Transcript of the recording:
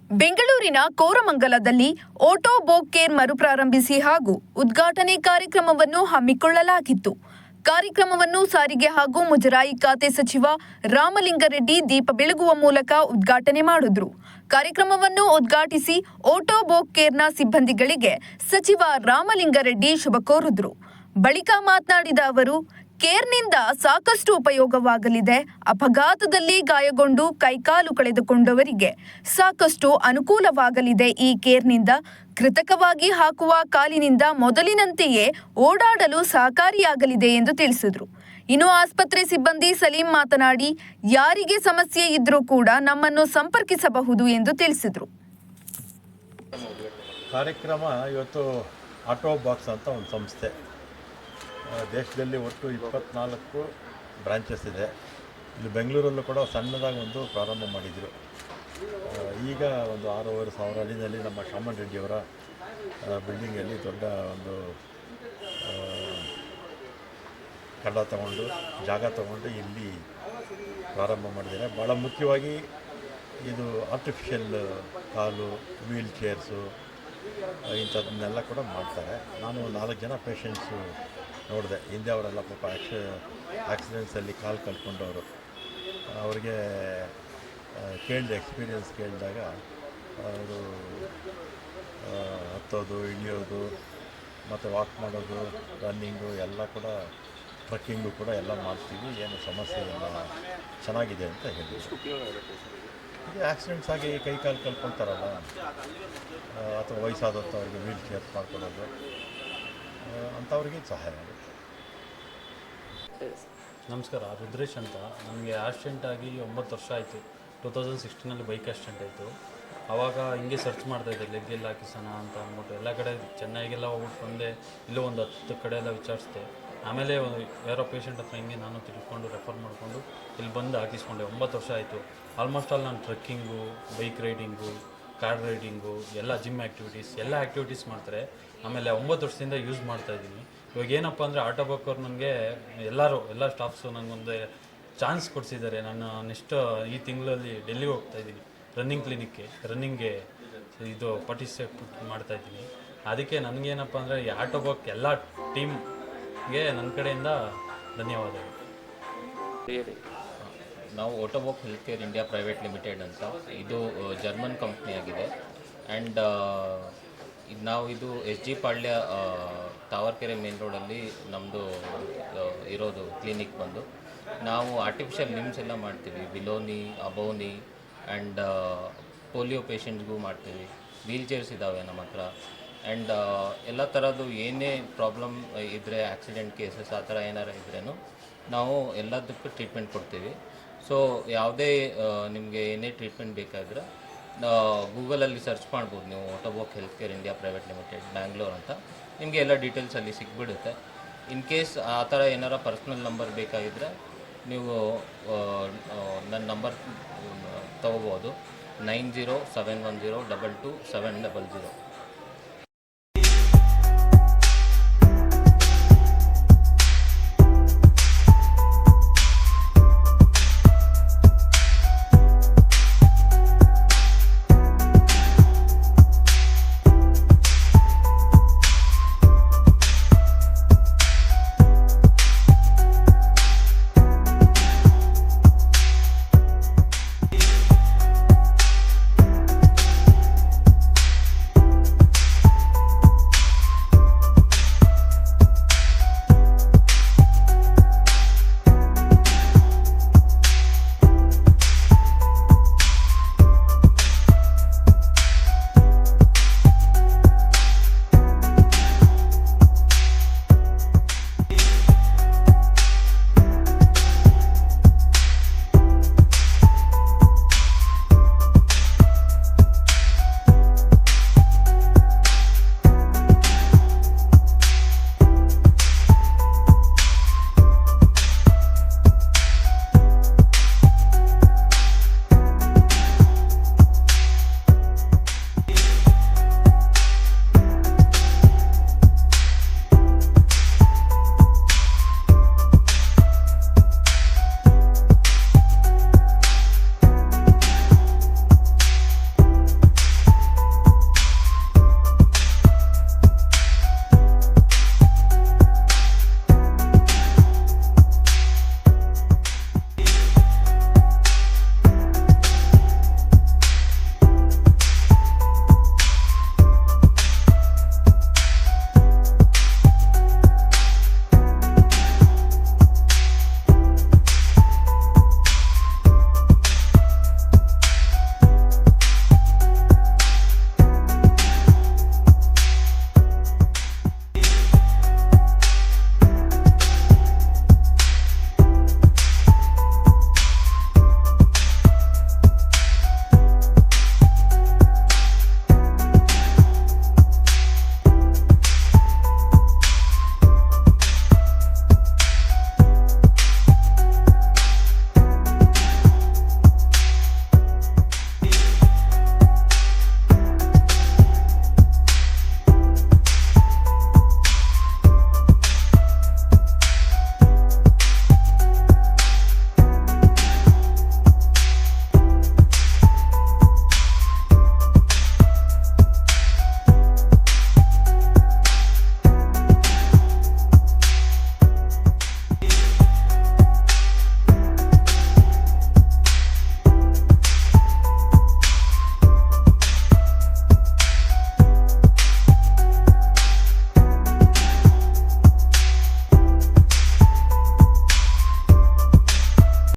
ಬೆಂಗಳೂರಿನ ಕೋರಮಂಗಲದಲ್ಲಿ ಆಟೋಬೋಕ್ ಕೇರ್ ಮರುಪ್ರಾರಂಭಿಸಿ ಹಾಗೂ ಉದ್ಘಾಟನೆ ಕಾರ್ಯಕ್ರಮವನ್ನು ಹಮ್ಮಿಕೊಳ್ಳಲಾಗಿತ್ತು. ಕಾರ್ಯಕ್ರಮವನ್ನು ಸಾರಿಗೆ ಹಾಗೂ ಮುಜರಾಯಿ ಖಾತೆ ಸಚಿವ ರಾಮಲಿಂಗಾರೆಡ್ಡಿ ದೀಪ ಬೆಳಗುವ ಮೂಲಕ ಉದ್ಘಾಟನೆ ಮಾಡಿದ್ರು. ಕಾರ್ಯಕ್ರಮವನ್ನು ಉದ್ಘಾಟಿಸಿ ಆಟೋಬೋಕ್ ಕೇರ್ನ ಸಿಬ್ಬಂದಿಗಳಿಗೆ ಸಚಿವ ರಾಮಲಿಂಗಾರೆಡ್ಡಿ ಶುಭ ಕೋರಿದ್ರು. ಬಳಿಕ ಮಾತನಾಡಿದ ಅವರು, ಕೇರ್ನಿಂದ ಸಾಕಷ್ಟು ಉಪಯೋಗವಾಗಲಿದೆ. ಅಪಘಾತದಲ್ಲಿ ಗಾಯಗೊಂಡು ಕೈಕಾಲು ಕಳೆದುಕೊಂಡವರಿಗೆ ಸಾಕಷ್ಟು ಅನುಕೂಲವಾಗಲಿದೆ. ಈ ಕೇರ್ನಿಂದ ಕೃತಕವಾಗಿ ಹಾಕುವ ಕಾಲಿನಿಂದ ಮೊದಲಿನಂತೆಯೇ ಓಡಾಡಲು ಸಹಕಾರಿಯಾಗಲಿದೆ ಎಂದು ತಿಳಿಸಿದರು. ಇನ್ನು ಆಸ್ಪತ್ರೆ ಸಿಬ್ಬಂದಿ ಸಲೀಂ ಮಾತನಾಡಿ, ಯಾರಿಗೆ ಸಮಸ್ಯೆ ಇದ್ರೂ ಕೂಡ ನಮ್ಮನ್ನು ಸಂಪರ್ಕಿಸಬಹುದು ಎಂದು ತಿಳಿಸಿದರು. ಕಾರ್ಯಕ್ರಮ ಇವತ್ತು ಆಟೋಬಾಕ್ಸ್ ಅಂತ ಒಂದು ಸಂಸ್ಥೆ, ದೇಶದಲ್ಲಿ ಒಟ್ಟು 24 ಬ್ರಾಂಚಸ್ ಇದೆ. ಇಲ್ಲಿ ಬೆಂಗಳೂರಲ್ಲೂ ಕೂಡ ಸಣ್ಣದಾಗಿ ಒಂದು ಪ್ರಾರಂಭ ಮಾಡಿದರು. ಈಗ ಒಂದು 6,500 ಅಡಿನಲ್ಲಿ ನಮ್ಮ ಶಾಮನ್ ರೆಡ್ಡಿಯವರ ಬಿಲ್ಡಿಂಗಲ್ಲಿ ದೊಡ್ಡ ಒಂದು ಕಡ ತಗೊಂಡು ಜಾಗ ತಗೊಂಡು ಇಲ್ಲಿ ಪ್ರಾರಂಭ ಮಾಡಿದ್ದಾರೆ. ಭಾಳ ಮುಖ್ಯವಾಗಿ ಇದು ಆರ್ಟಿಫಿಷಿಯಲ್ ಕಾಲು, ವೀಲ್ ಚೇರ್ಸು ಇಂಥದ್ದನ್ನೆಲ್ಲ ಕೂಡ ಮಾಡ್ತಾರೆ. ನಾನು 4 ಜನ ಪೇಷಂಟ್ಸು ನೋಡಿದೆ. ಹಿಂದೆ ಅವರೆಲ್ಲ ಪಾಪ ಆಕ್ಸಿಡೆಂಟ್ಸಲ್ಲಿ ಕಾಲು ಕಳ್ಕೊಂಡವರು. ಅವ್ರಿಗೆ ಎಕ್ಸ್ಪೀರಿಯನ್ಸ್ ಕೇಳಿದಾಗ ಅವರು ಹತ್ತೋದು, ಇಳಿಯೋದು, ಮತ್ತು ವಾಕ್ ಮಾಡೋದು, ರನ್ನಿಂಗು ಎಲ್ಲ ಕೂಡ, ಟ್ರಕ್ಕಿಂಗು ಕೂಡ ಎಲ್ಲ ಮಾಡ್ತೀವಿ, ಏನು ಸಮಸ್ಯೆ ಇಲ್ಲ, ಚೆನ್ನಾಗಿದೆ ಅಂತ ಹೇಳಿದ್ರು. ಇದು ಆಕ್ಸಿಡೆಂಟ್ಸ್ ಆಗಿ ಕೈ ಕಾಲು ಕಳ್ಕೊಳ್ತಾರಲ್ಲ, ಅಥವಾ ವಯಸ್ಸಾದಂಥವ್ರಿಗೆ ವೀಲ್ ಚೇರ್ ಮಾಡ್ಕೊಳ್ಳೋದು ಅಂಥವ್ರಿಗೆ ಸಹಾಯ ಆಗುತ್ತೆ. ನಮಸ್ಕಾರ, ರುದ್ರೇಶ್ ಅಂತ. ನನಗೆ ಆಕ್ಸಿಡೆಂಟಾಗಿ 9 ವರ್ಷ ಆಯಿತು. 2016 ಬೈಕ್ ಆಕ್ಸಿಡೆಂಟ್ ಆಯಿತು. ಆವಾಗ ಹಿಂಗೆ ಸರ್ಚ್ ಮಾಡ್ತಾಯಿದ್ದೆ, ಲೆಗ್ಗೆಲ್ಲ ಹಾಕಿಸೋಣ ಅಂತ ಅಂದ್ಬಿಟ್ಟು ಎಲ್ಲ ಕಡೆ ಚೆನ್ನೈಗೆಲ್ಲ ಹೋಗ್ಬಿಟ್ಟು ಬಂದೆ. ಇಲ್ಲೂ ಒಂದು 10 ಕಡೆ ಎಲ್ಲ ವಿಚಾರಿಸಿದೆ. ಆಮೇಲೆ ಯಾರೋ ಪೇಷಂಟ್ ಹತ್ರ ಹಿಂಗೆ ನಾನು ತಿಳ್ಕೊಂಡು ರೆಫರ್ ಮಾಡಿಕೊಂಡು ಇಲ್ಲಿ ಬಂದು ಹಾಕಿಸ್ಕೊಂಡೆ. 9 ವರ್ಷ ಆಯಿತು. ಆಲ್ಮೋಸ್ಟ್ ಆಲ್ ನಾನು trekking, bike riding, car riding, ಎಲ್ಲ ಜಿಮ್ ಆ್ಯಕ್ಟಿವಿಟೀಸ್ ಎಲ್ಲ ಆ್ಯಕ್ಟಿವಿಟೀಸ್ ಮಾಡ್ತಾರೆ. ಆಮೇಲೆ 9 ವರ್ಷದಿಂದ ಯೂಸ್ ಮಾಡ್ತಾಯಿದ್ದೀನಿ. ಇವಾಗ ಏನಪ್ಪ ಅಂದರೆ ಆಟೋಬೋಕ್ ಅವ್ರು ನನಗೆ ಎಲ್ಲ ಸ್ಟಾಫ್ಸು ನನಗೊಂದು ಚಾನ್ಸ್ ಕೊಡಿಸಿದ್ದಾರೆ. ನಾನು ನೆಕ್ಸ್ಟ್ ಈ ತಿಂಗಳಲ್ಲಿ ಡೆಲ್ಲಿಗೆ ಹೋಗ್ತಾಯಿದ್ದೀನಿ ರನ್ನಿಂಗ್ಗೆ ಇದು ಪಾರ್ಟಿಸಿಪೇಟ್ ಮಾಡ್ತಾಯಿದ್ದೀನಿ. ಅದಕ್ಕೆ ನನಗೇನಪ್ಪ ಅಂದರೆ ಈ ಆಟೋಬೋಕ್ ಎಲ್ಲ ಟೀಮ್ಗೆ ನನ್ನ ಕಡೆಯಿಂದ ಧನ್ಯವಾದಗಳು. ನಾವು Ottobock health care India private limited ಅಂತ, ಇದು ಜರ್ಮನ್ ಕಂಪ್ನಿಯಾಗಿದೆ. ಆ್ಯಂಡ್ ಇದು SG ಪಾಳ್ಯ ತಾವರ್ಕೆರೆ ಮೇನ್ ರೋಡಲ್ಲಿ ನಮ್ಮದು ಇರೋದು ಕ್ಲಿನಿಕ್ ಬಂದು. ನಾವು ಆರ್ಟಿಫಿಷಿಯಲ್ ಲಿಮ್ಸ್ ಎಲ್ಲ ಮಾಡ್ತೀವಿ, ಬಿಲೋನಿ, ಅಬೋನಿ ಆ್ಯಂಡ್ ಪೋಲಿಯೋ ಪೇಷಂಟ್ಸ್ಗೂ ಮಾಡ್ತೀವಿ. ವೀಲ್ ಚೇರ್ಸ್ ಇದ್ದಾವೆ ನಮ್ಮ ಹತ್ರ. ಆ್ಯಂಡ್ ಎಲ್ಲ ಥರದ್ದು ಏನೇ ಪ್ರಾಬ್ಲಮ್ ಇದ್ದರೆ, ಆಕ್ಸಿಡೆಂಟ್ ಕೇಸಸ್ ಆ ಥರ ಏನಾರು ಇದ್ರೂ ನಾವು ಎಲ್ಲದಕ್ಕೂ ಟ್ರೀಟ್ಮೆಂಟ್ ಕೊಡ್ತೀವಿ. ಸೊ ಯಾವುದೇ ನಿಮಗೆ ಏನೇ ಟ್ರೀಟ್ಮೆಂಟ್ ಬೇಕಾದರೆ ಗೂಗಲಲ್ಲಿ ಸರ್ಚ್ ಮಾಡ್ಬೋದು ನೀವು, Ottobock health care India private limited Bangalore ಅಂತ. ನಿಮಗೆ ಎಲ್ಲ ಡೀಟೇಲ್ಸ್ ಅಲ್ಲಿ ಸಿಕ್ಬಿಡುತ್ತೆ. ಇನ್ ಕೇಸ್ ಆ ಥರ ಏನಾರ ಪರ್ಸ್ನಲ್ ನಂಬರ್ ಬೇಕಾಗಿದ್ದರೆ ನೀವು ನನ್ನ ನಂಬರ್ ತೊಗೋಬೋದು, 9071022700.